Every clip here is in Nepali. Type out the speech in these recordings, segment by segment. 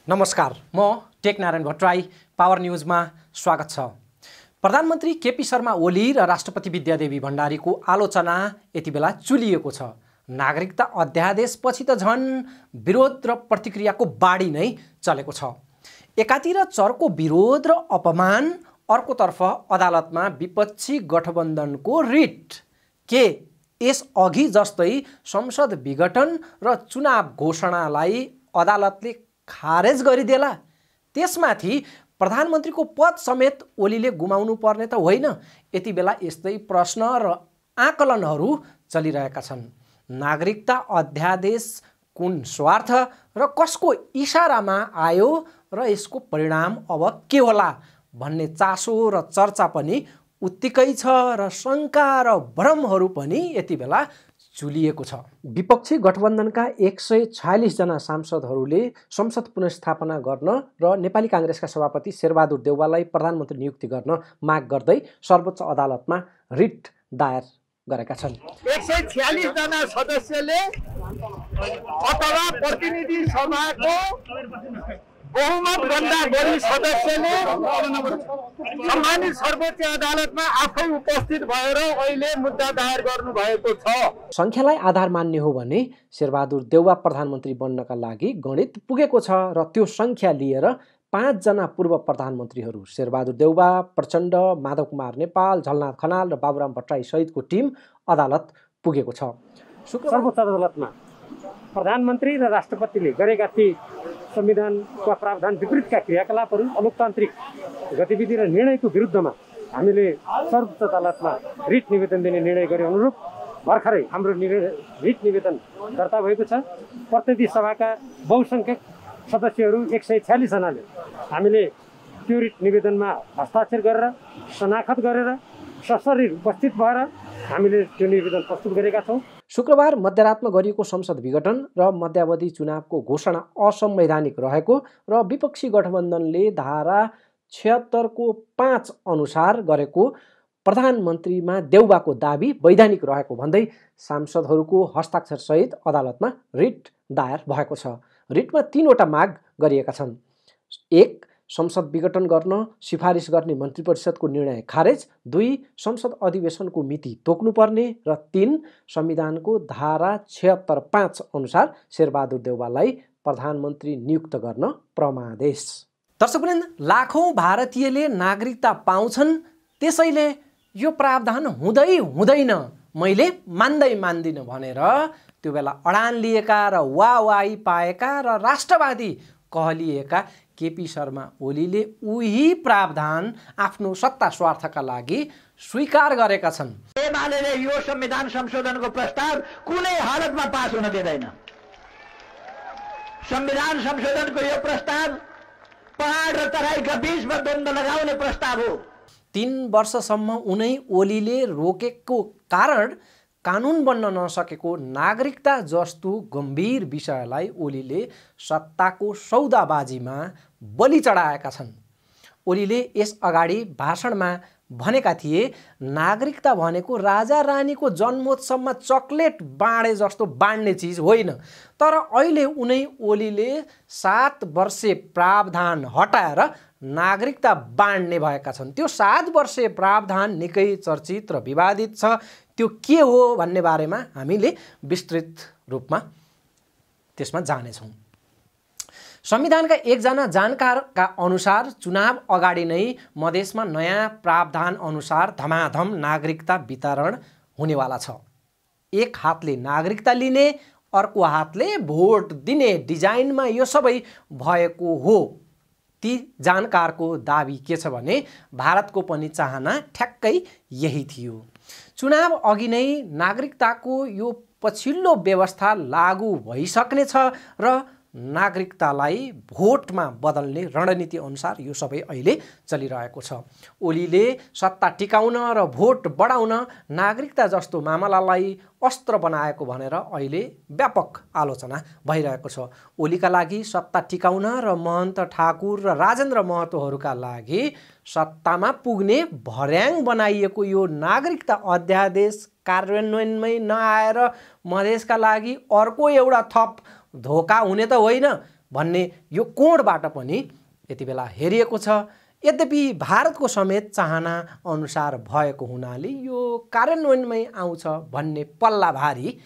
नमस्कार, म टेकनारायण भट्टराई। पावर न्यूजमा स्वागत छ। प्रधानमन्त्री केपी शर्मा ओली र राष्ट्रपति विद्यादेवी भण्डारीको आलोचना यति बेला चुलिएको छ। नागरिकता अध्यादेशपछि त झन् विरोध र प्रतिक्रियाको बाढी नै चलेको छ। एकातिर चर्को विरोध र अपमान, अर्कोतर्फ अदालतमा विपक्षी गठबन्धनको रिट। के यस अघि जस्तै संसद विघटन र चुनाव घोषणालाई अदालतले खारेज गरिदेला? त्यसमाथि प्रधानमन्त्रीको पद समेत ओलीले गुमाउनु पर्ने त होइन? यति बेला यस्तै प्रश्न र आकलनहरू चलिरहेका छन्। नागरिकता अध्यादेश कुन स्वार्थ र कसको इसारामा आयो र यसको परिणाम अब के होला भन्ने चासो र चर्चा पनि उत्तिकै छ र शङ्का र भ्रमहरू पनि यति बेला चुलिएको छ। विपक्षी गठबन्धनका 146 जना सांसदहरूले संसद पुनर्स्थापना गर्न र नेपाली काङ्ग्रेसका सभापति शेरबहादुर देउवालाई प्रधानमन्त्री नियुक्ति गर्न माग गर्दै सर्वोच्च अदालतमा रिट दायर गरेका छन्। 146 जना सदस्यले अथवा प्रतिनिधि सभाको बहुमत भन्दा बढी सदस्यले सम्मानित सर्वोच्च अदालतमा आफै उपस्थित भएर अहिले मुद्दा दायर गर्नु भएको छ। संख्यालाई आधार मान्ने हो भने शेरबहादुर देउवा प्रधानमन्त्री बन्नका लागि गणित पुगेको छ र त्यो संख्या लिएर 5 जना पूर्व प्रधानमन्त्रीहरू शेरबहादुर देउवा, प्रचण्ड, माधव कुमार नेपाल, झलनाथ खनाल र बाबुराम भट्टराई सहितको टिम अदालत पुगेको छ। सर्वोच्च अदालतमा प्रधानमन्त्री र राष्ट्रपतिले गरेका ती संविधानका प्रावधान विपरीतका क्रियाकलापहरू, अलोकतान्त्रिक गतिविधि र निर्णयको विरुद्धमा हामीले सर्वोच्च अदालतमा रिट निवेदन दिने निर्णय गरे अनुरूप भर्खरै हाम्रो रिट निवेदन दर्ता भएको छ। प्रतिनिधि सभाका बहुसङ्ख्यक सदस्यहरू 146 जनाले हामीले त्यो रिट निवेदनमा हस्ताक्षर गरेर शनाखत गरेर सशरीर उपस्थित भएर हामीले त्यो निवेदन प्रस्तुत गरेका छौँ। शुक्रबार मध्यरातमा गरिएको संसद विघटन र मध्यावधि चुनावको घोषणा असंवैधानिक रहेको र विपक्षी गठबन्धनले धारा 76 को 5 अनुसार गरेको प्रधानमन्त्रीमा देउवाको दाबी वैधानिक रहेको भन्दै सांसदहरूको हस्ताक्षरसहित अदालतमा रिट दायर भएको छ। रिटमा 3 वटा माग गरिएका छन्। 1. संसद विघटन गर्न सिफारिस गर्ने मन्त्री परिषदको निर्णय खारेज। 2. संसद अधिवेशनको मिति तोक्नुपर्ने र 3. संविधानको धारा 76(5) अनुसार शेरबहादुर देउवालाई प्रधानमन्त्री नियुक्त गर्न परमादेश। दर्शकवृन्द, लाखौं भारतीयले नागरिकता पाउँछन्, त्यसैले यो प्रावधान हुँदै हुँदैन, मैले मान्दिनँ भनेर त्यो बेला अडान लिएका र वाही पाएका र राष्ट्रवादी कहलिएका केपी शर्मा ओलीले उही प्रावधान आफ्नो सत्ता स्वार्थका लागि स्वीकार गरेका छन्। एमाले यो संविधान संशोधनको प्रस्ताव कुनै हालतमा पास हुन दिँदैन। संविधान संशोधनको यो प्रस्ताव पहाड र तराईका बीचमा द्वन्द्व लगाउने प्रस्ताव हो। 3 वर्षसम्म उनै ओलीले रोकेको कारण कानुन बन्न नसकेको नागरिकता जस्तो गम्भीर विषयलाई ओलीले सत्ताको सौदाबाजीमा बलि चढाएका छन्। ओलीले यस अगाडि भाषणमा भनेका थिए, नागरिकता भनेको राजा रानीको जन्मोत्सवमा चकलेट बाँडे जस्तो बाँड्ने चिज होइन। तर अहिले उनै ओलीले 7 वर्षे प्रावधान हटाएर नागरिकता बाँड्ने भएका छन्। त्यो 7 वर्षे प्रावधान निकै चर्चित र विवादित छ। त्यो के हो भन्ने बारेमा हामीले विस्तृत रूपमा त्यसमा जानेछौँ। संविधानका एकजना जानकारका अनुसार चुनाव अगाडि नै मधेसमा नयाँ प्रावधान अनुसार धमाधम नागरिकता वितरण हुनेवाला छ। एक हातले नागरिकता लिने, अर्को हातले भोट दिने डिजाइनमा यो सबै भएको हो। ती जानकारको दाबी के छ भने भारतको पनि चाहना ठ्याक्कै यही थियो। चुनाव अघि नै नागरिकताको यो पछिल्लो व्यवस्था लागू भइसक्नेछ र नागरिकतालाई भोटमा बदल्ने रणनीति अनुसार यो सबै अहिले चलिरहेको छ। ओलीले सत्ता टिकाउन र भोट बढाउन नागरिकता जस्तो मामलालाई अस्त्र बनाएको भनेर अहिले व्यापक आलोचना भइरहेको छ। ओलीका लागि सत्ता टिकाउन र महन्त ठाकुर र राजेन्द्र महतोहरूका लागि सत्तामा पुग्ने भर्याङ बनाइएको यो नागरिकता अध्यादेश कार्यान्वयनमै नआएर मधेसका लागि अर्को एउटा थप धोका हुने त होइन, भन्ने यो कोणबाट पनि यति बेला हेरिएको छ। यद्यपि भारतको समेत चाहना अनुसार भएको हुनाले यो कार्यान्वयनमै आउँछ भन्ने पल्ला भारी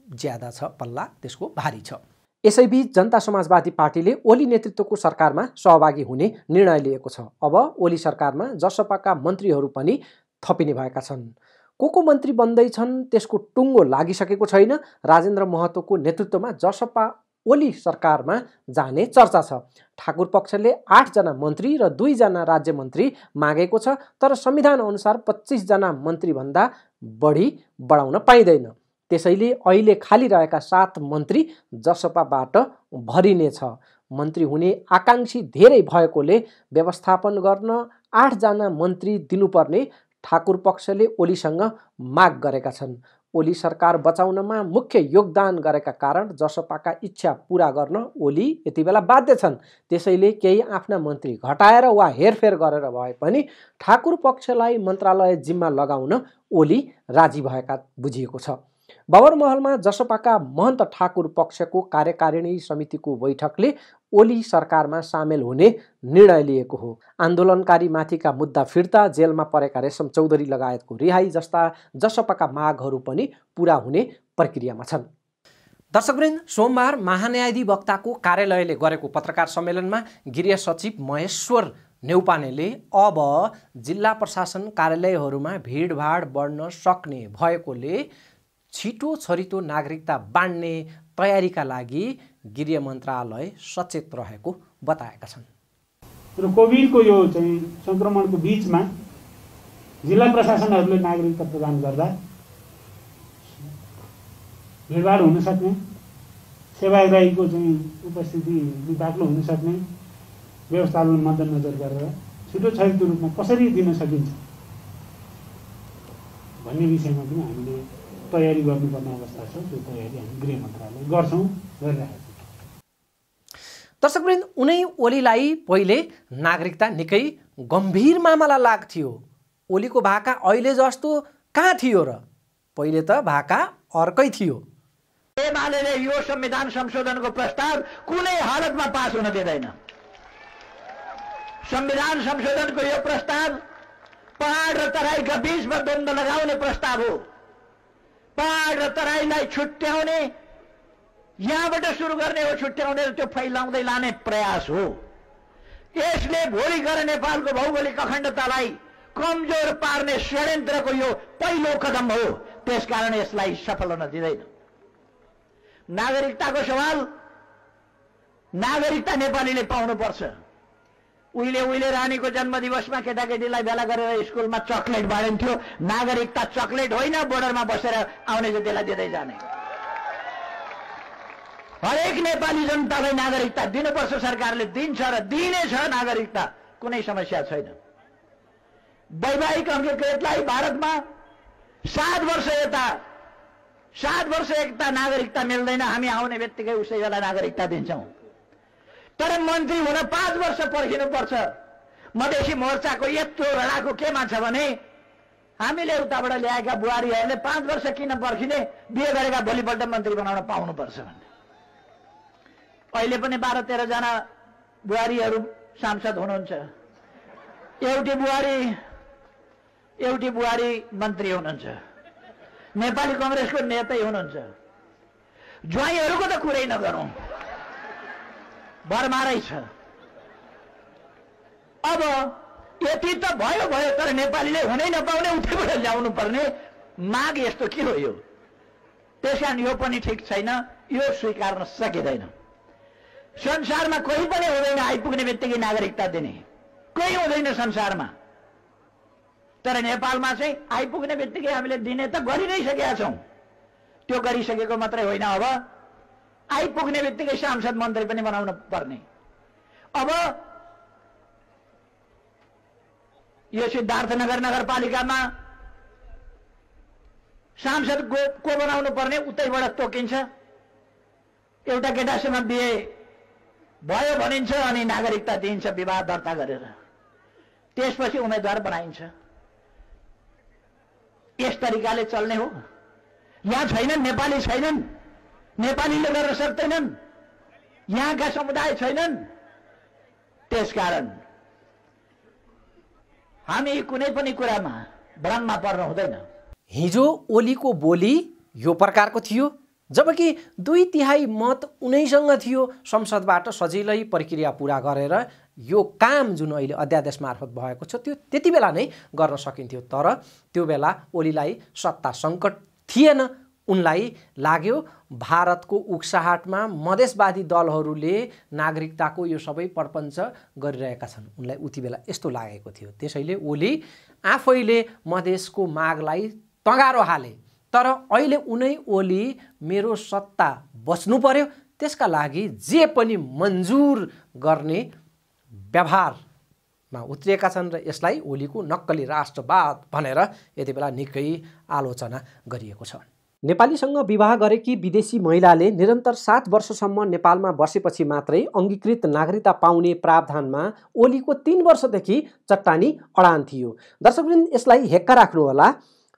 ज्यादा छ, पल्ला त्यसको भारी छ। यसैबीच जनता समाजवादी पार्टीले ओली नेतृत्वको सरकारमा सहभागी हुने निर्णय लिएको छ। अब ओली सरकारमा जसपाका मन्त्रीहरू पनि थपिने भएका छन्। को मन्त्री बन्दैछन् त्यसको टुङ्गो लागिसकेको छैन। राजेन्द्र महतोको नेतृत्वमा जसपा ओली सरकारमा जाने चर्चा छ। ठाकुर पक्षले 8 जना मन्त्री र 2 जना राज्य मन्त्री मागेको छ, तर संविधान अनुसार 25 जना मन्त्रीभन्दा बढी बढाउन पाइँदैन। त्यसैले अहिले खाली रहेका 7 मन्त्री जसपाबाट भरिनेछ। मन्त्री हुने आकांक्षी धेरै भएकोले व्यवस्थापन गर्न 8 जना मन्त्री दिनुपर्ने ठाकुर पक्षले ओलीसँग माग गरेका छन्। ओली सरकार बचाउनमा मुख्य योगदान गरेका कारण जसपाका इच्छा पूरा गर्न ओली यति बेला बाध्य छन्। त्यसैले केही आफ्ना मन्त्री घटाएर वा हेरफेर गरेर भए पनि ठाकुर पक्षलाई मन्त्रालय जिम्मा लगाउन ओली राजी भएका बुझिएको छ। बबरमहलमा जसपाका महन्त ठाकुर पक्षको कार्यकारिणी समितिको बैठकले ओली सरकारमा सामेल हुने निर्णय लिएको हो। आन्दोलनकारी माथिका मुद्दा फिर्ता, जेलमा परेका रेशम चौधरी लगायतको रिहाई जस्ता जसपाका मागहरू पनि पूरा हुने प्रक्रियामा छन्। दर्शकवृन्द, सोमबार महान्यायाधिवक्ताको कार्यालयले गरेको पत्रकार सम्मेलनमा गृह सचिव महेश्वर नेउपानेले अब जिल्ला प्रशासन कार्यालयहरूमा भिडभाड बढ्न सक्ने भएकोले छिटो छरितो नागरिकता बाँड्ने तयारीका लागि गृह मन्त्रालय सचेत रहेको बताएका छन्। र कोभिडको यो चाहिँ संक्रमणको बीचमा जिल्ला प्रशासनहरूले नागरिकता प्रदान गर्दा भिडभाड हुन सक्ने, सेवाग्राहीको चाहिँ उपस्थिति बाक्लो हुन सक्ने व्यवस्थापन मध्यनजर गरेर छिटो छरितो रूपमा कसरी दिन सकिन्छ भन्ने विषयमा पनि हामीले तयारी गर्नुपर्ने अवस्था छ। त्यो तयारी हामी गृह मन्त्रालय गर्छौँ, गरिरहेका छौँ। दर्शकवृन्द, उनै ओलीलाई पहिले नागरिकता निकै गम्भीर मामला लाग्थ्यो। ओलीको भाका अहिले जस्तो कहाँ थियो र? पहिले त भाका अर्कै थियो। एमाले यो संविधान संशोधनको प्रस्ताव कुनै हालतमा पास हुन दिँदैन। संविधान संशोधनको यो प्रस्ताव पहाड र तराईका बीचमा द्वन्द्व लगाउने प्रस्ताव हो। पहाड र तराईलाई छुट्याउने, यहाँबाट सुरु गर्ने हो छुट्याउने र त्यो फैलाउँदै लाने प्रयास हो। यसले भोलि गएर नेपालको भौगोलिक अखण्डतालाई कमजोर पार्ने षड्यन्त्रको यो पहिलो कदम हो। त्यसकारण यसलाई सफल हुन दिँदैन। नागरिकताको सवाल, नागरिकता नेपालीले पाउनुपर्छ। उहिले रानीको जन्मदिवसमा केटाकेटीलाई भेला गरेर स्कुलमा चकलेट बाँडिन्थ्यो। नागरिकता चकलेट होइन, बोर्डरमा बसेर आउने जतिलाई दिँदै जाने। हरेक नेपाली जनतालाई नागरिकता दिनुपर्छ। सरकारले दिन्छ र दिनेछ नागरिकता, कुनै समस्या छैन। वैवाहिक अङ्गीकृतलाई भारतमा 7 वर्ष यता नागरिकता मिल्दैन। हामी आउने बित्तिकै उसैलाई नागरिकता दिन्छौँ। तर मन्त्री हुन 5 वर्ष पर्खिनुपर्छ। मधेसी मोर्चाको यत्रो लडाको केमा छ भने हामीले उताबाट ल्याएका बुहारीहरूले 5 वर्ष किन पर्खिने, बिहे गरेका भोलिपल्ट मन्त्री बनाउन पाउनुपर्छ भन्ने। अहिले पनि 12-13 जना बुहारीहरू सांसद हुनुहुन्छ। एउटी बुहारी मन्त्री हुनुहुन्छ। नेपाली कांग्रेसको नेतै हुनुहुन्छ। ज्वाइँहरूको त कुरै नगरौँ, भरमारै छ। अब यति त भयो, तर नेपालीले हुनै नपाउने उतैबाट ल्याउनु पर्ने माग यस्तो के हो यो? त्यसकारण यो पनि ठिक छैन, यो स्वीकार्न सकिँदैन। संसारमा कोही पनि हुँदैन आइपुग्ने बित्तिकै नागरिकता दिने, कोही हुँदैन संसारमा। तर नेपालमा चाहिँ आइपुग्ने बित्तिकै हामीले दिने त गरि नै सकेका छौँ। त्यो गरिसकेको मात्रै होइन, अब आइपुग्ने बित्तिकै सांसद मन्त्री पनि बनाउन पर्ने। अब यो सिद्धार्थनगर नगरपालिकामा सांसद को बनाउनु पर्ने उतैबाट तोकिन्छ। एउटा केटासँग बिहे भयो भनिन्छ अनि नागरिकता दिइन्छ विवाह दर्ता गरेर, त्यसपछि उम्मेदवार बनाइन्छ। यस तरिकाले चल्ने हो? यहाँ छैनन्, नेपाली छैनन्, नेपालीले गर्न सक्दैनन्। यहाँका समुदाय छैनन्। त्यसकारण हामी कुनै पनि कुरामा भ्रममा पर्नु हुँदैन। हिजो ओलीको बोली यो प्रकारको थियो, जबकि 2/3 मत उनैसँग थियो। संसदबाट सजिलै प्रक्रिया पूरा गरेर यो काम जुन अहिले अध्यादेश मार्फत भएको छ त्यो त्यति बेला नै गर्न सकिन्थ्यो। तर त्यो बेला ओलीलाई सत्ता सङ्कट थिएन। उनलाई लाग्यो भारतको उक्साहटमा मधेसवादी दलहरूले नागरिकताको यो सबै प्रपञ्च गरिरहेका छन्। उनलाई उति बेला यस्तो लागेको थियो। त्यसैले ओली आफैले मधेसको मागलाई तगारो हाले। तर अहिले उनै ओली मेरो सत्ता बच्नु पर्यो, त्यसका लागि जे पनि मन्जुर गर्ने व्यवहारमा उत्रिएका छन् र यसलाई ओलीको नक्कली राष्ट्रवाद भनेर यति बेला निकै आलोचना गरिएको छ। नेपालीसँग विवाह गरेकी विदेशी महिलाले निरन्तर 7 वर्षसम्म नेपालमा बसेपछि मात्रै अङ्गीकृत नागरिकता पाउने प्रावधानमा ओलीको 3 वर्षदेखि चट्टानी अडान थियो। दर्शकवृन्द, यसलाई हेक्का राख्नुहोला।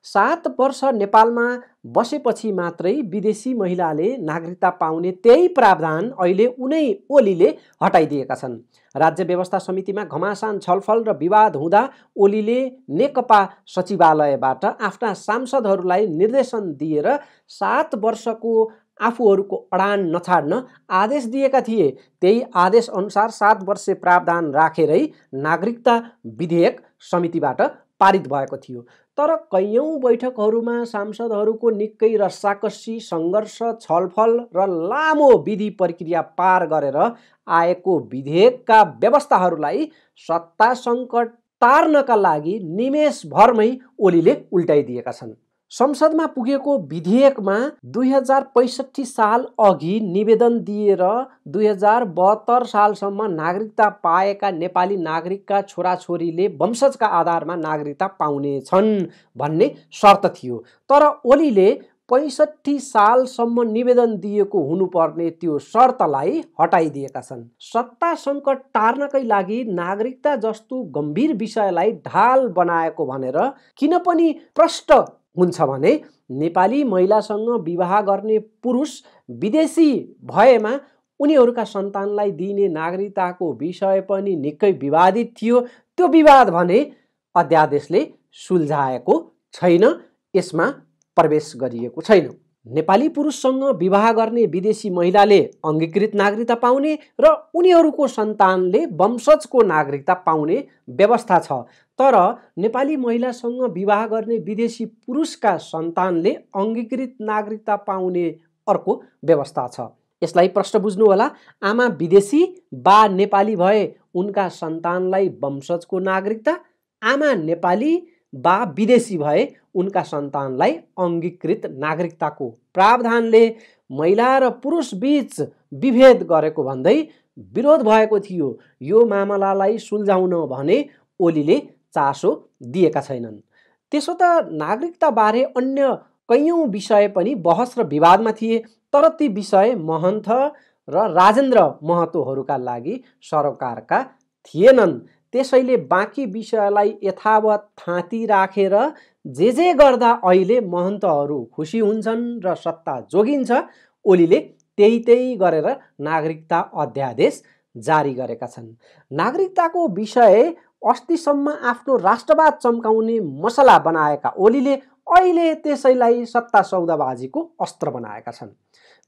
7 वर्ष नेपालमा बसेपछि मात्रै विदेशी महिलाले नागरिकता पाउने त्यही प्रावधान अहिले उनै ओलीले हटाइदिएका छन्। राज्य व्यवस्था समितिमा घमासान छलफल र विवाद हुँदा ओलीले नेकपा सचिवालयबाट आफ्ना सांसदहरूलाई निर्देशन दिएर 7 वर्षको आफूहरूको अडान नछाड्न आदेश दिएका थिए। त्यही आदेश अनुसार 7 वर्षे प्रावधान राखेरै नागरिकता विधेयक समितिबाट पारित भएको थियो। तर कैयौँ बैठकहरूमा सांसदहरूको निकै रस्साकसी, सङ्घर्ष, छलफल र लामो विधि प्रक्रिया पार गरेर आएको विधेयकका व्यवस्थाहरूलाई सत्ता सङ्कट टार्नका लागि निमेषभरमै ओलीले उल्टाइदिएका छन्। संसदमा पुगेको विधेयकमा 2065 साल अघि निवेदन दिएर 2072 सालसम्म नागरिकता पाएका नेपाली नागरिकका छोराछोरीले वंशजका आधारमा नागरिकता पाउनेछन् भन्ने शर्त थियो। तर ओलीले 65 सालसम्म निवेदन दिएको हुनुपर्ने त्यो शर्तलाई हटाइदिएका छन्। सत्ता सङ्कट टार्नकै लागि नागरिकता जस्तो गम्भीर विषयलाई ढाल बनाएको भनेर किन पनि प्रष्ट हुन्छ भने नेपाली महिलासँग विवाह गर्ने पुरुष विदेशी भएमा उनीहरूका सन्तानलाई दिइने नागरिकताको विषय पनि निकै विवादित थियो। त्यो विवाद भने अध्यादेशले सुल्झाएको छैन, यसमा प्रवेश गरिएको छैन। नेपाली पुरुषसँग विवाह गर्ने विदेशी महिलाले अङ्गीकृत नागरिकता पाउने र उनीहरूको सन्तानले वंशजको नागरिकता पाउने व्यवस्था छ। तर नेपाली महिलासँग विवाह गर्ने विदेशी पुरुषका सन्तानले अङ्गीकृत नागरिकता पाउने अर्को व्यवस्था छ। यसलाई प्रश्न बुझ्नु होला। आमा विदेशी बा नेपाली भए उनका सन्तानलाई वंशजको नागरिकता, आमा नेपाली बा विदेशी भए उनका सन्तानलाई अङ्गीकृत नागरिकताको प्रावधानले महिला र पुरुष बीच विभेद गरेको भन्दै विरोध भएको थियो। यो मामलालाई सुल्झाउन भने ओलीले चासो दिएका छैनन्। त्यसो त नागरिकताबारे अन्य कैयौँ विषय पनि बहस र विवादमा थिए। तर ती विषय महन्त र राजेन्द्र महतोहरूका लागि सरोकारका थिएनन्। त्यसैले बाँकी विषयलाई यथावत थाँती राखेर जे गर्दा अहिले महन्तहरू खुसी हुन्छन् र सत्ता जोगिन्छ, ओलीले त्यही गरेर नागरिकता अध्यादेश जारी गरेका छन्। नागरिकताको विषय अस्तिसम्म आफ्नो राष्ट्रवाद चम्काउने मसला बनाएका ओलीले अहिले त्यसैलाई सत्ता सौदाबाजीको अस्त्र बनाएका छन्।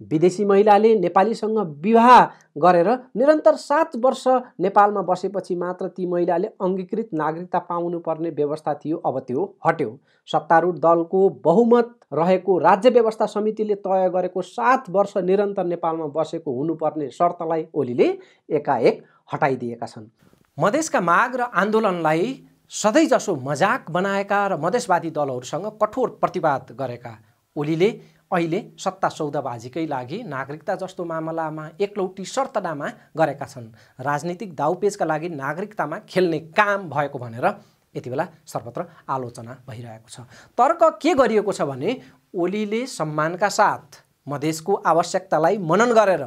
विदेशी महिलाले नेपालीसँग विवाह गरेर निरन्तर 7 वर्ष नेपालमा बसेपछि मात्र ती महिलाले अङ्गीकृत नागरिकता पाउनुपर्ने व्यवस्था थियो, अब त्यो हट्यो। सत्तारूढ दलको बहुमत रहेको राज्य व्यवस्था समितिले तय गरेको 7 वर्ष निरन्तर नेपालमा बसेको हुनुपर्ने शर्तलाई ओलीले एकाएक हटाइदिएका छन्। मधेसका माग र आन्दोलनलाई सधैँजसो मजाक बनाएका र मधेसवादी दलहरूसँग कठोर प्रतिवाद गरेका ओलीले अहिले सत्ता सौदाबाजीकै लागि नागरिकता जस्तो मामलामा एकलौटी शर्तनामा गरेका छन्। राजनीतिक दाउपेचका लागि नागरिकतामा खेल्ने काम भएको भनेर यति बेला सर्वत्र आलोचना भइरहेको छ। तर्क के गरिएको छ भने ओलीले सम्मानका साथ मधेसको आवश्यकतालाई मनन गरेर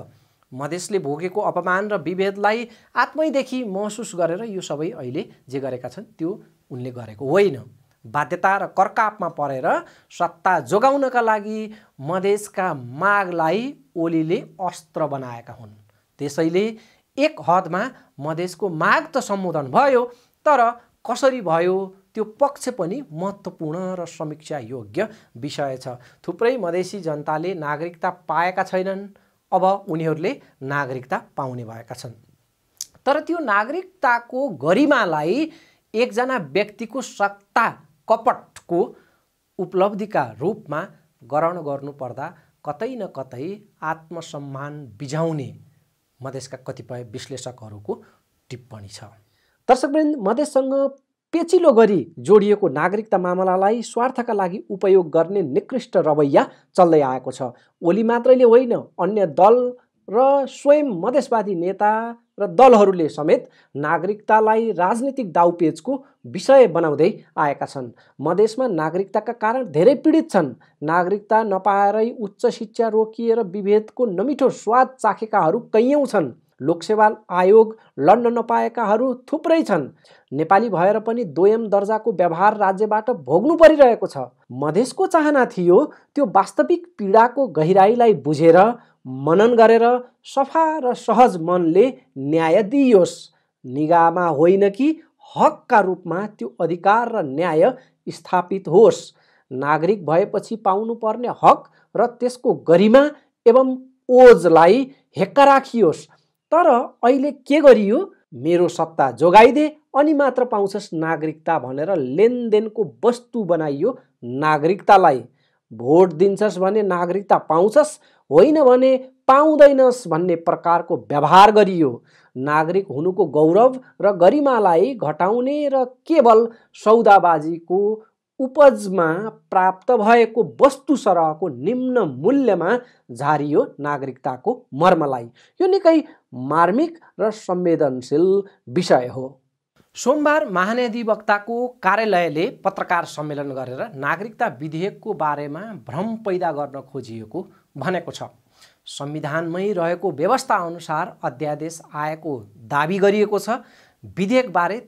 मधेसले भोगेको अपमान र विभेदलाई आत्मैदेखि महसुस गरेर यो सबै अहिले जे गरेका छन् त्यो उनले गरेको होइन। बाध्यता र करकापमा परेर सत्ता जोगाउनका लागि मधेसका मागलाई ओलीले अस्त्र बनाएका हुन्। त्यसैले एक हदमा मधेसको माग त सम्बोधन भयो, तर कसरी भयो त्यो पक्ष पनि महत्त्वपूर्ण र समीक्षा योग्य विषय छ। थुप्रै मधेसी जनताले नागरिकता पाएका छैनन्, अब उनीहरूले नागरिकता पाउने भएका छन्। तर त्यो नागरिकताको गरिमालाई एकजना व्यक्तिको सत्ता कपटको उपलब्धिका रूपमा ग्रहण गर्नुपर्दा कतै न कतै आत्मसम्मान बिझाउने मधेसका कतिपय विश्लेषकहरूको टिप्पणी छ। दर्शकवृन्द, मधेससँग पेचिलो गरी जोडिएको नागरिकता मामलालाई स्वार्थका लागि उपयोग गर्ने निकृष्ट रवैया चल्दै आएको छ। ओली मात्रैले होइन, अन्य दल र स्वयं मधेसवादी नेता र दलहरूले समेत नागरिकतालाई राजनीतिक दाउपेचको विषय बनाउँदै आएका छन्। मधेसमा नागरिकताका कारण धेरै पीडित छन्। नागरिकता नपाएरै उच्च शिक्षा रोकिएर विभेदको नमिठो स्वाद चाखेकाहरू कैयौँ छन्। लोकसेवा आयोग लड्न नपाएकाहरू थुप्रै छन्। नेपाली भएर पनि दोयम दर्जाको व्यवहार राज्यबाट भोग्नु परिरहेको छ। मधेसको चाहना थियो त्यो वास्तविक पीडाको गहिराईलाई बुझेर मनन गरेर सफा र सहज मनले न्याय दिइयोस्। निगाहमा होइन कि हकका रूपमा त्यो अधिकार र न्याय स्थापित होस्। नागरिक भएपछि पाउनुपर्ने हक र त्यसको गरिमा एवं ओजलाई हेक्का राखियोस्। तर अहिले के गरियो? मेरो सत्ता जोगाइदे अनि मात्र पाउँछस् नागरिकता भनेर लेनदेनको वस्तु बनाइयो नागरिकतालाई। भोट दिन्छस् भने नागरिकता पाउँछस्, होइन भने पाउँदैनस् भन्ने प्रकारको व्यवहार गरियो। नागरिक हुनुको गौरव र गरिमालाई घटाउने र केवल सौदाबाजीको उपजमा प्राप्त भएको वस्तु सरहको निम्न मूल्यमा झारियो नागरिकताको मर्मलाई। यो निकै मार्मिक र संवेदनशील विषय हो। सोमबार महाधिवक्ताको कार्यालयले पत्रकार सम्मेलन गरेर नागरिकता विधेयकको बारेमा भ्रम पैदा गर्न खोजिएको भनेको छ। संविधानमै रहेको व्यवस्था अनुसार अध्यादेश आएको दाबी गरिएको छ। विधेयकबारे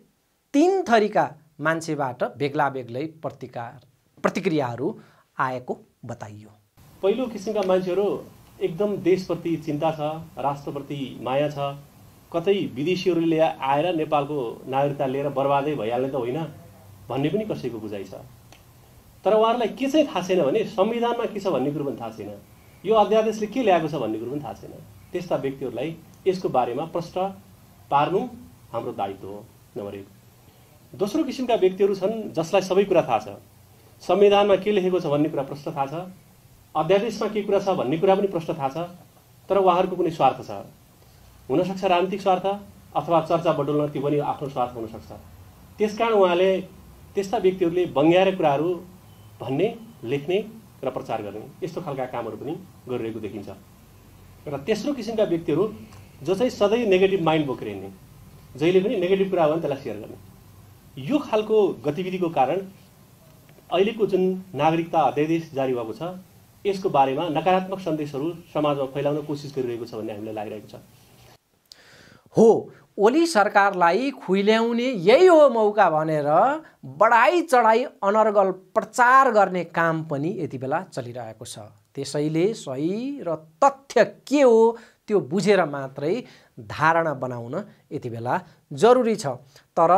3 थरीका मान्छेबाट बेग्ला बेग्लै प्रतिक्रियाहरू आएको बताइयो। पहिलो किसिमका मान्छेहरू एकदम देशप्रति चिन्ता छ, राष्ट्रप्रति माया छ, कतै विदेशीहरूले आएर नेपालको नागरिकता लिएर बर्बादै भइहाल्ने त होइन भन्ने पनि कसैको बुझाइ छ। तर उहाँहरूलाई के चाहिँ थाहा छैन भने संविधानमा के छ भन्ने कुरो पनि थाहा छैन, यो अध्यादेशले के ल्याएको छ भन्ने कुरो पनि थाहा छैन। त्यस्ता व्यक्तिहरूलाई यसको बारेमा प्रश्न पार्नु हाम्रो दायित्व हो, नम्बर 1। दोस्रो किसिमका व्यक्तिहरू छन् जसलाई सबै कुरा थाहा छ, संविधानमा के लेखेको छ भन्ने कुरा प्रश्न थाहा छ, अध्यादेशमा के कुरा छ भन्ने कुरा पनि प्रश्न थाहा छ, तर उहाँहरूको कुनै स्वार्थ छ। हुनसक्छ राजनीतिक स्वार्थ अथवा चर्चा बटुल्न त्यो पनि आफ्नो स्वार्थ हुनसक्छ। त्यसकारण उहाँले त्यस्ता व्यक्तिहरूले बङ्ग्याएर कुराहरू भन्ने, लेख्ने र प्रचार गर्ने यस्तो खालका कामहरू पनि गरिरहेको देखिन्छ। र तेस्रो किसिमका व्यक्तिहरू जो चाहिँ सधैँ नेगेटिभ माइन्ड बोकेर हिँड्ने, जहिले पनि नेगेटिभ कुरा हो भने त्यसलाई सेयर गर्ने। यो खालको गतिविधिको कारण अहिलेको जुन नागरिकता अध्यादेश जारी भएको छ यसको बारेमा नकारात्मक सन्देशहरू समाजमा फैलाउन कोसिस गरिरहेको छ भन्ने हामीलाई लागिरहेको छ। हो, ओली सरकारलाई खुइल्याउने यही हो मौका भनेर बढाई चढाई अनर्गल प्रचार गर्ने काम पनि यति बेला चलिरहेको छ। त्यसैले सही र तथ्य के हो त्यो बुझेर मात्रै धारणा बनाउन यति बेला जरुरी छ। तर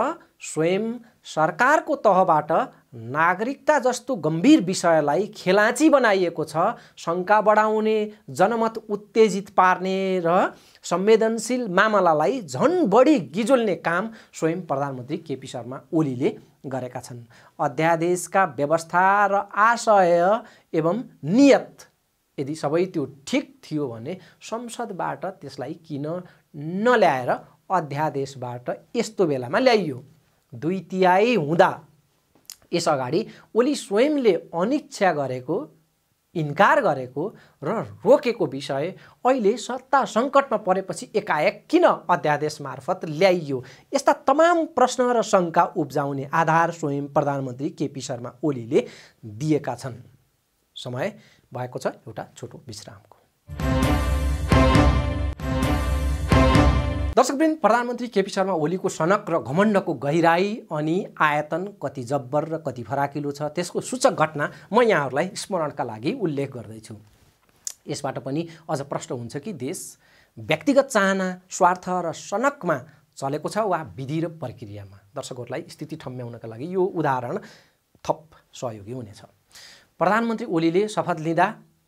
स्वयं सरकारको तहबाट नागरिकता जस्तो गम्भीर विषयलाई खेलाँची बनाइएको छ। शङ्का बढाउने, जनमत उत्तेजित पार्ने र संवेदनशील मामलालाई झन् बढी गिजोल्ने काम स्वयं प्रधानमन्त्री केपी शर्मा ओलीले गरेका छन्। अध्यादेशका व्यवस्था र आशय एवं नियत यदि सबै त्यो ठिक थियो भने संसदबाट त्यसलाई किन नल्याएर अध्यादेशबाट यस्तो बेलामा ल्याइयो? 2/3 हुँदा यसअगाडि ओली स्वयंले अनिच्छा गरेको, इन्कार गरेको र रोकेको विषय अहिले सत्ता सङ्कटमा परेपछि एकाएक किन अध्यादेश मार्फत ल्याइयो? यस्ता तमाम प्रश्न र शङ्का उब्जाउने आधार स्वयं प्रधानमन्त्री केपी शर्मा ओलीले दिएका छन्। समय भएको छ एउटा छोटो विश्रामको। दर्शकवृन्द, प्रधानमन्त्री केपी शर्मा ओलीको सनक र घमण्डको गहिराई अनि आयतन कति जब्बर र कति फराकिलो छ त्यसको सूचक घटना म यहाँहरूलाई स्मरणका लागि उल्लेख गर्दैछु। यसबाट पनि अझ प्रश्न हुन्छ कि देश व्यक्तिगत चाहना, स्वार्थ र सनकमा चलेको छ वा विधि र प्रक्रियामा। दर्शकहरूलाई स्थिति ठम्ब्याउनका लागि यो उदाहरण थप सहयोगी हुनेछ। प्रधानमन्त्री ओलीले शपथ लिँदा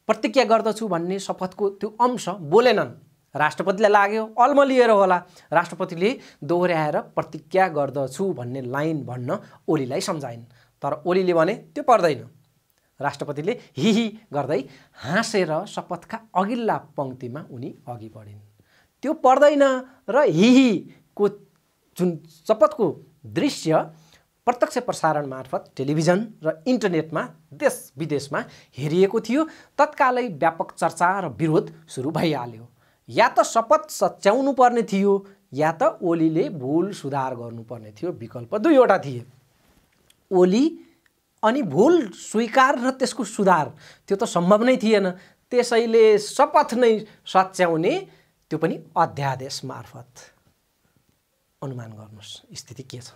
प्रतिज्ञा गर्दछु भन्ने शपथको त्यो अंश बोलेनन्। राष्ट्रपतिलाई लाग्यो अल्मलिएर होला, राष्ट्रपतिले दोहोर्याएर प्रतिज्ञा गर्दछु भन्ने लाइन भन्न ओलीलाई सम्झाइन्। तर ओलीले भने त्यो पर्दैन। राष्ट्रपतिले हिही गर्दै हाँसेर शपथका अघिल्ला पङ्क्तिमा उनी अघि बढिन्। त्यो पर्दैन र हिहीको जुन शपथको दृश्य प्रत्यक्ष प्रसारण मार्फत टेलिभिजन र इन्टरनेटमा देश विदेशमा हेरिएको थियो। तत्कालै व्यापक चर्चा र विरोध सुरु भइहाल्यो। या त शपथ सच्याउनु पर्ने थियो या त ओलीले भुल सुधार गर्नुपर्ने थियो। विकल्प दुईवटा थिए। ओली अनि भुल स्वीकार र त्यसको सुधार त्यो त सम्भव नै थिएन। त्यसैले शपथ नै सच्याउने, त्यो पनि अध्यादेश मार्फत। अनुमान गर्नुहोस् स्थिति के छ।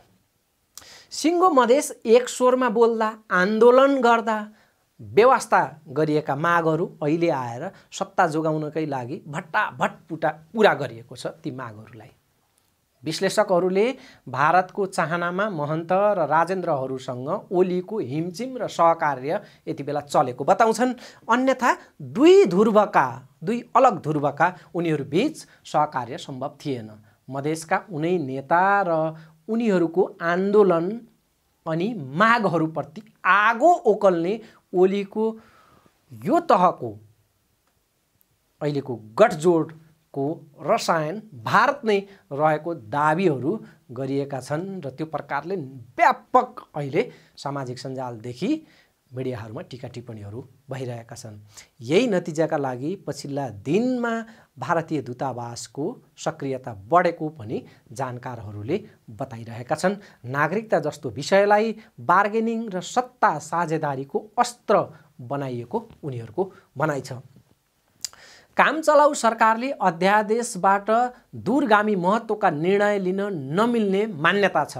सिङ्गो मधेस एक स्वरमा बोल्दा, आन्दोलन गर्दा व्यवस्था गरिएका मागहरू अहिले आएर सत्ता जोगाउनकै लागि भट्टाभट पुरा गरिएको छ। ती मागहरूलाई विश्लेषकहरूले भारतको चाहनामा महन्त र राजेन्द्रहरूसँग ओलीको हिमचिम र सहकार्य यति बेला चलेको बताउँछन्। अन्यथा दुई अलग ध्रुवका उनीहरूबीच सहकार्य सम्भव थिएन। मधेसका उनै नेता र उनीहरूको आन्दोलन अनि मागहरूप्रति आगो ओकल्ने ओलीको यो तहको अहिलेको गठजोडको रसायन भारत नै रहेको दाबीहरू गरिएका छन् र त्यो प्रकारले व्यापक अहिले सामाजिक सञ्जालदेखि मिडियाहरूमा टीका टिप्पणीहरू भइरहेका छन्। यही नतिजाका लागि पछिल्ला दिनमा भारतीय दूतावासको सक्रियता बढेको पनि जानकारहरूले बताइरहेका छन्। नागरिकता जस्तो विषयलाई बार्गेनिङ र सत्ता साझेदारीको अस्त्र बनाइएको उनीहरूको भनाइ छ। कामचलाउ सरकारले अध्यादेशबाट दूरगामी महत्त्वका निर्णय लिन नमिल्ने मान्यता छ।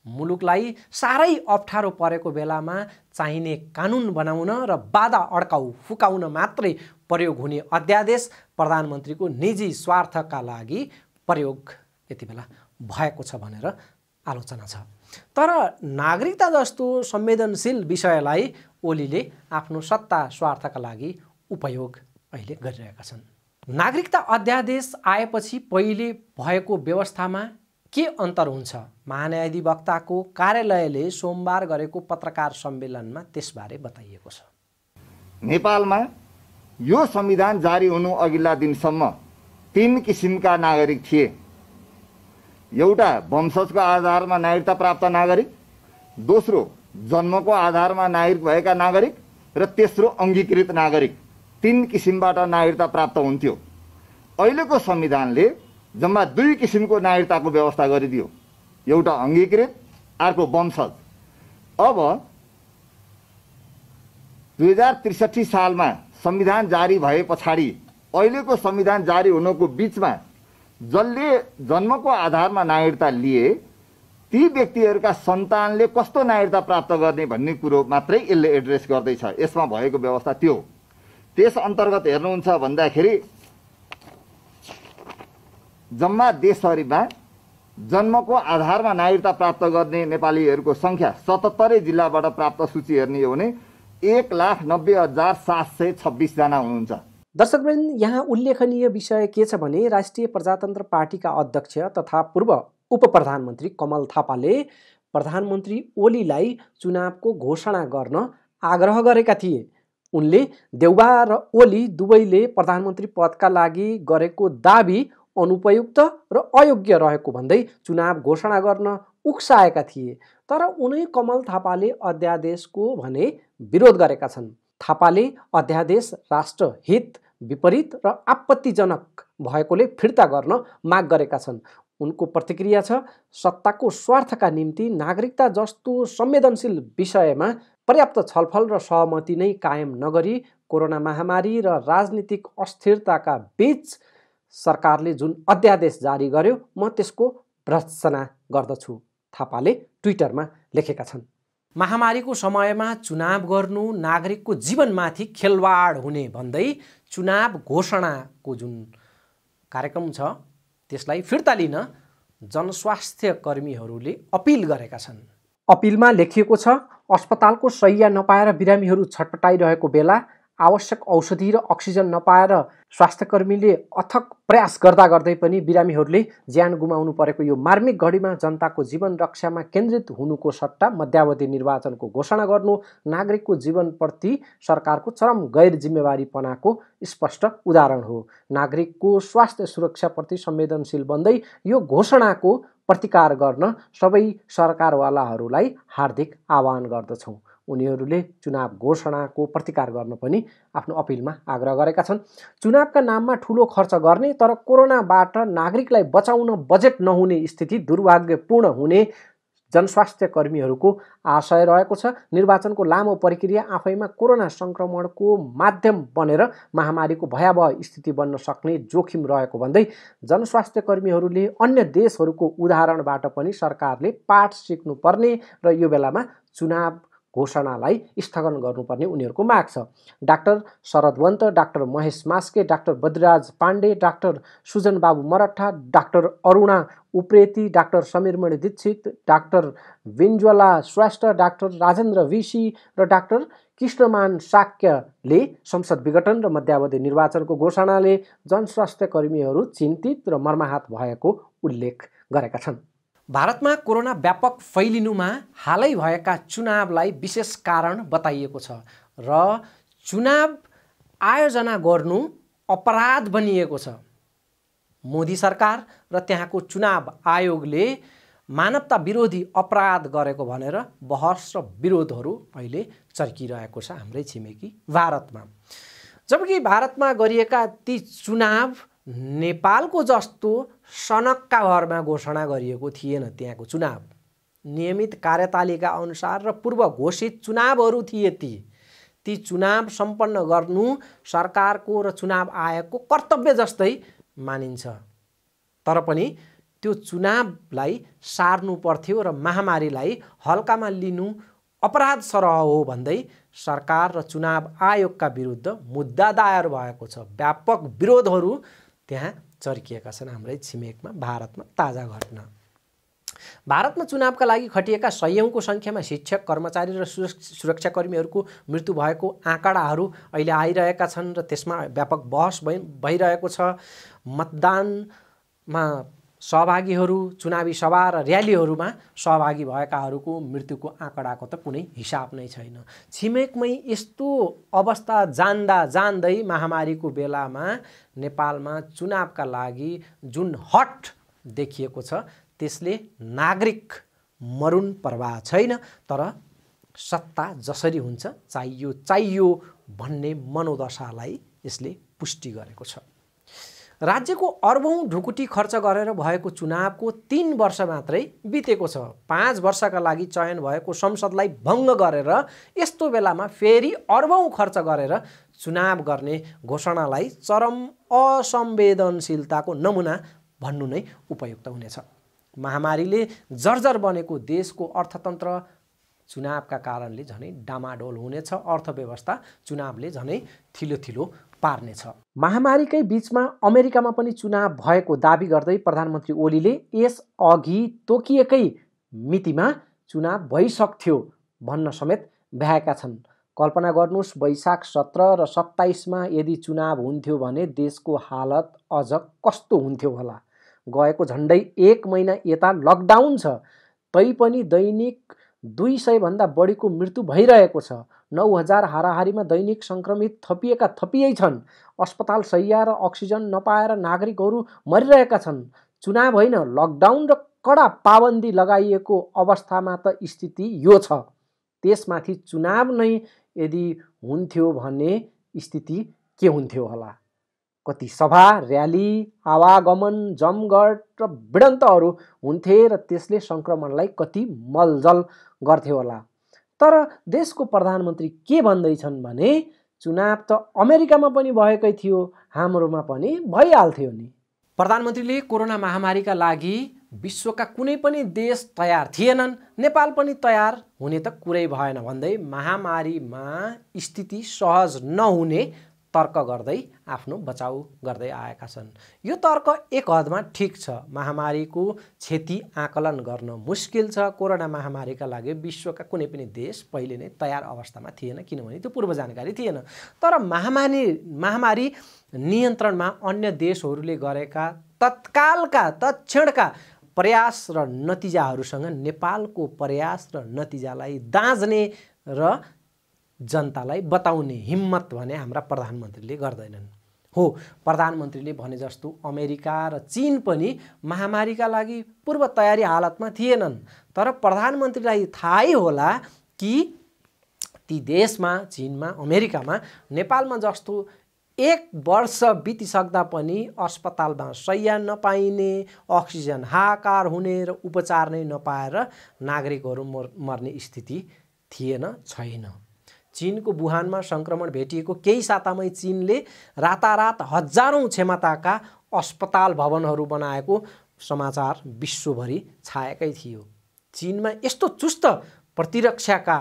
मुलुकलाई साह्रै अप्ठ्यारो परेको बेलामा चाहिने कानुन बनाउन र बाधा अड्काउ फुकाउन मात्रै प्रयोग हुने अध्यादेश प्रधानमन्त्रीको निजी स्वार्थका लागि प्रयोग यति बेला भएको छ भनेर आलोचना छ। तर नागरिकता जस्तो संवेदनशील विषयलाई ओलीले आफ्नो सत्ता स्वार्थका लागि उपयोग अहिले गरिरहेका छन्। नागरिकता अध्यादेश आएपछि पहिले भएको व्यवस्थामा के अन्तर हुन्छ? महान्यायाधिवक्ताको कार्यालयले सोमबार गरेको पत्रकार सम्मेलनमा त्यसबारे बताइएको छ। नेपालमा यो संविधान जारी हुनु अघिल्ला दिनसम्म 3 किसिमका नागरिक थिए। एउटा वंशजको आधारमा नागरिकता प्राप्त नागरिक, दोस्रो जन्मको आधारमा नागरिक भएका नागरिक र तेस्रो अङ्गीकृत नागरिक। 3 किसिमबाट नागरिकता प्राप्त हुन्थ्यो। अहिलेको संविधानले जम्मा 2 किसिमको नागरिकताको व्यवस्था गरिदियो। एउटा अङ्गीकृत, अर्को वंशज। अब 2063 सालमा संविधान जारी भए पछाडि अहिलेको संविधान जारी हुनुको बीचमा जसले जन्मको आधारमा नागरिकता लिए ती व्यक्तिहरूका सन्तानले कस्तो नागरिकता प्राप्त गर्ने भन्ने कुरो मात्रै यसले एड्रेस गर्दैछ। यसमा भएको व्यवस्था त्यो। त्यस अन्तर्गत हेर्नुहुन्छ भन्दाखेरि जम्मा देशभरिमा जन्मको आधारमा नागरिकता प्राप्त गर्ने नेपालीहरूको संख्या 77 जिल्लाबाट प्राप्त सूची हेर्ने हो भने 1,90,726 जना हुनुहुन्छ। दर्शकवृन्द, यहाँ उल्लेखनीय विषय के छ भने राष्ट्रिय प्रजातन्त्र पार्टीका अध्यक्ष तथा पूर्व उप प्रधानमन्त्री कमल थापाले प्रधानमन्त्री ओलीलाई चुनावको घोषणा गर्न आग्रह गरेका थिए। उनले देउबा र ओली दुवैले प्रधानमन्त्री पदका लागि गरेको दाबी अनुपयुक्त र अयोग्य रहेको भन्दै चुनाव घोषणा गर्न उक्साएका थिए। तर उनै कमल थापाले अध्यादेशको भने विरोध गरेका छन्। थापाले अध्यादेश राष्ट्रहित विपरीत र आपत्तिजनक भएकोले फिर्ता गर्न माग गरेका छन्। उनको प्रतिक्रिया छ, सत्ताको स्वार्थका निम्ति नागरिकता जस्तो संवेदनशील विषयमा पर्याप्त छलफल र सहमति नै कायम नगरी कोरोना महामारी र राजनीतिक अस्थिरताका बीच सरकारले जुन अध्यादेश जारी गर्यो म त्यसको भर्त्सना गर्दछु, थापाले ट्विटरमा लेखेका छन्। महामारीको समयमा चुनाव गर्नु नागरिकको जीवनमाथि खेलवाड हुने भन्दै चुनाव घोषणाको जुन कार्यक्रम छ त्यसलाई फिर्ता लिन जनस्वास्थ्य कर्मीहरूले अपिल गरेका छन्। अपिलमा लेखिएको छ, अस्पतालको शैय्या नपाएर बिरामीहरू छटपटाइरहेको बेला आवश्यक औषधि र अक्सिजन नपाएर स्वास्थ्यकर्मीले अथक प्रयास गर्दा गर्दै पनि बिरामीहरूले ज्यान गुमाउनु परेको यो मार्मिक घडीमा जनताको जीवन रक्षामा केन्द्रित हुनुको सट्टा मध्यावधि निर्वाचनको घोषणा गर्नु नागरिकको जीवनप्रति सरकारको चरम गैर जिम्मेवारीपनाको स्पष्ट उदाहरण हो। नागरिकको स्वास्थ्य सुरक्षाप्रति संवेदनशील बन्दै यो घोषणाको प्रतिकार गर्न सबै सरकारवालाहरूलाई हार्दिक आह्वान गर्दछौँ। उनीहरूले चुनाव घोषणाको प्रतिकार गर्न पनि आफ्नो अपिलमा आग्रह गरेका छन्। चुनावका नाममा ठुलो खर्च गर्ने तर कोरोनाबाट नागरिकलाई बचाउन बजेट नहुने स्थिति दुर्भाग्यपूर्ण हुने जनस्वास्थ्य कर्मीहरूको आशय रहेको छ। निर्वाचनको लामो प्रक्रिया आफैमा कोरोना सङ्क्रमणको माध्यम बनेर महामारीको भयावह स्थिति बन्न सक्ने जोखिम रहेको भन्दै जनस्वास्थ्य कर्मीहरूले अन्य देशहरूको उदाहरणबाट पनि सरकारले पाठ सिक्नुपर्ने र यो बेलामा चुनाव घोषणालाई स्थगन गर्नुपर्ने उनीहरूको माग छ। Doctor Sharadwant, doctor Mahesh Maske, doctor Badriraj Pandey, doctor Sujan Babu Maratha, doctor Aruna Upreti, doctor Samirmani Dixit, doctor Vinjwala Shrestha, doctor Rajendra Vishi र डाक्टर कृष्णमान शाक्यले संसद विघटन र मध्यावधि निर्वाचनको घोषणाले जनस्वास्थ्य कर्मीहरू चिन्तित र मर्माहत भएको उल्लेख गरेका छन्। भारतमा कोरोना व्यापक फैलिनुमा हालै भएका चुनावलाई विशेष कारण बताइएको छ र चुनाव आयोजना गर्नु अपराध बनिएको छ। मोदी सरकार र त्यहाँको चुनाव आयोगले मानवता विरोधी अपराध गरेको भनेर बहस र विरोधहरू अहिले चर्किरहेको छ हाम्रै छिमेकी भारतमा। जबकि भारतमा गरिएका ती चुनाव नेपालको जस्तो सनकका भरमा घोषणा गरिएको थिएन। त्यहाँको चुनाव नियमित कार्यतालिका अनुसार र पूर्व घोषित चुनावहरू थिए। ती चुनाव सम्पन्न गर्नु सरकारको र चुनाव आयोगको कर्तव्य जस्तै मानिन्छ। तर पनि त्यो चुनावलाई सार्नु पर्थ्यो र महामारीलाई हल्कामा लिनु अपराध सरह हो भन्दै सरकार र चुनाव आयोगका विरुद्ध मुद्दा दायर भएको छ। व्यापक विरोधहरू त्यहाँ चर्किएका छन् हाम्रै छिमेकमा भारतमा। ताजा घटना, भारतमा चुनावका लागि खटिएका सयौंको सङ्ख्यामा शिक्षक, कर्मचारी र सुरक्षाकर्मीहरूको मृत्यु भएको आँकडाहरू अहिले आइरहेका छन् र त्यसमा व्यापक बहस भइरहेको छ। मतदानमा सहभागीहरू, चुनावी सभा र र्यालीहरूमा सहभागी भएकाहरूको मृत्युको आँकडाको त कुनै हिसाब नै छैन। छिमेकमै यस्तो अवस्था जान्दा जान्दै महामारीको बेलामा नेपालमा चुनावका लागि जुन हट देखिएको छ त्यसले नागरिक मरुन परवाह छैन, तर सत्ता जसरी हुन्छ चाहियो भन्ने मनोदशालाई यसले पुष्टि गरेको छ। राज्यको अर्बौं ढुकुटी खर्च गरेर भएको चुनावको 3 वर्ष मात्रै बितेको छ। 5 वर्षका लागि चयन भएको संसदलाई भङ्ग गरेर यस्तो बेलामा फेरि अर्बौं खर्च गरेर चुनाव गर्ने घोषणालाई चरम असंवेदनशीलताको नमुना भन्नु नै उपयुक्त हुनेछ। महामारीले जर्जर बनेको देशको अर्थतन्त्र चुनावका कारणले झनै डामाडोल हुनेछ। अर्थव्यवस्था चुनावले झनै थिलो पार्नेछ। महामारीकै बीचमा अमेरिकामा पनि चुनाव भएको दाबी गर्दै प्रधानमन्त्री ओलीले यस अघि तोकिएकै मितिमा चुनाव भइसक्थ्यो भन्न समेत भ्याएका छन्। कल्पना गर्नुहोस्, वैशाख 17 र 27मा यदि चुनाव हुन्थ्यो भने देशको हालत अझ कस्तो हुन्थ्यो होला। गएको झन्डै 1 महिना यता लकडाउन छ, तैपनि दैनिक 200 भन्दा बढीको मृत्यु भइरहेको छ। 9000 हाराहारीमा दैनिक सङ्क्रमित थपिएका छन्। अस्पताल शैय्या र अक्सिजन नपाएर नागरिकहरू मरिरहेका छन्। चुनाव होइन, लकडाउन र कडा पाबन्दी लगाइएको अवस्थामा त स्थिति यो छ। त्यसमाथि चुनाव नै यदि हुन्थ्यो भने स्थिति के हुन्थ्यो होला। कति सभा, र्याली, आवागमन, जमघट र भिडन्तहरू हुन्थे र त्यसले सङ्क्रमणलाई कति मलजल गर्थ्यो होला। तर देशको प्रधानमन्त्री के भन्दैछन् भने चुनाव त अमेरिकामा पनि भएकै थियो, हाम्रोमा पनि भइहाल्थ्यो नि। प्रधानमन्त्रीले कोरोना महामारीका लागि विश्वका कुनै पनि देश तयार थिएनन्, नेपाल पनि तयार हुने त कुरै भएन भन्दै महामारीमा स्थिति सहज नहुने तर्क गर्दै आफ्नो बचाउ गर्दै आएका छन्। यो तर्क एक हदमा ठिक छ। महामारीको क्षति आकलन गर्न मुस्किल छ। कोरोना महामारीका लागि विश्वका कुनै पनि देश पहिले नै तयार अवस्थामा थिएन, किनभने त्यो पूर्व जानकारी थिएन। तर महामारी नियन्त्रणमा अन्य देशहरूले गरेका तत्क्षणका प्रयास र नतिजाहरूसँग नेपालको प्रयास र नतिजालाई दाँज्ने र जनतालाई बताउने हिम्मत भने हाम्रा प्रधानमन्त्रीले गर्दैनन्। हो, प्रधानमन्त्रीले भने जस्तो अमेरिका र चीन पनि महामारीका लागि पूर्व तयारी हालतमा थिएनन्। तर प्रधानमन्त्रीलाई थाहै होला कि ती देशमा, चीनमा, अमेरिकामा नेपालमा जस्तो 1 वर्ष बितिसक्दा पनि अस्पतालमा शय्या नपाइने, अक्सिजन हाहाकार हुने र उपचार नै नपाएर नागरिकहरू मर्ने स्थिति थिएन, छैन। चीनको वुहानमा संक्रमण भेटिएको केही सातामै चीनले रातारात हजारौं क्षमताका अस्पताल भवनहरू बनाएको समाचार विश्वभरि छाएकै थियो। चीनमा यस्तो चुस्त प्रतिरक्षाका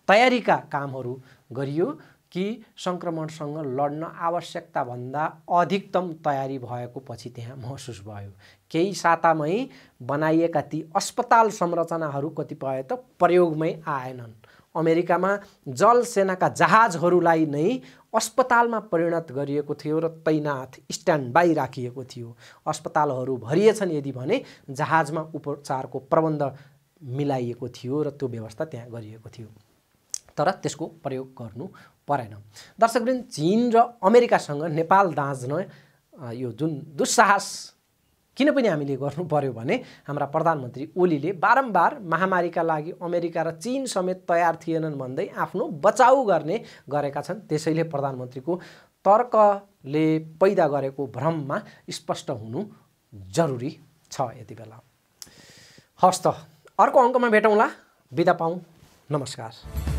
तयारीका कामहरू गरियो कि संक्रमणसँग लड्न आवश्यकताभन्दा अधिकतम तयारी भएको पछि त्यहाँ महसुस भयो। केही सातामै बनाइएका ती अस्पताल संरचनाहरू कतिपय त प्रयोगमै आएनन्। अमेरिकामा जल सेनाका जहाजहरूलाई नै अस्पतालमा परिणत गरिएको थियो र तैनाथ स्ट्यान्ड बाई राखिएको थियो। अस्पतालहरू भरिएछन् यदि भने जहाजमा उपचारको प्रबन्ध मिलाइएको थियो र त्यो व्यवस्था त्यहाँ गरिएको थियो। तर त्यसको प्रयोग गर्नु परेन। दर्शकवृन्द, चीन र अमेरिकासँग नेपाल दाँज्न यो जुन दुस्साहस किन पनि हामीले गर्नु पर्यो भने हाम्रा प्रधानमन्त्री ओलीले बारम्बार महामारीका लागि अमेरिका र चीन समेत तयार थिएनन् भन्दै आफ्नो बचाउ गरेका छन्। त्यसैले प्रधानमन्त्रीको तर्कले पैदा गरेको भ्रममा स्पष्ट हुनु जरुरी छ यति बेला। हस् त, अर्को अङ्कमा भेटौँला। बिदा पाऊँ। नमस्कार।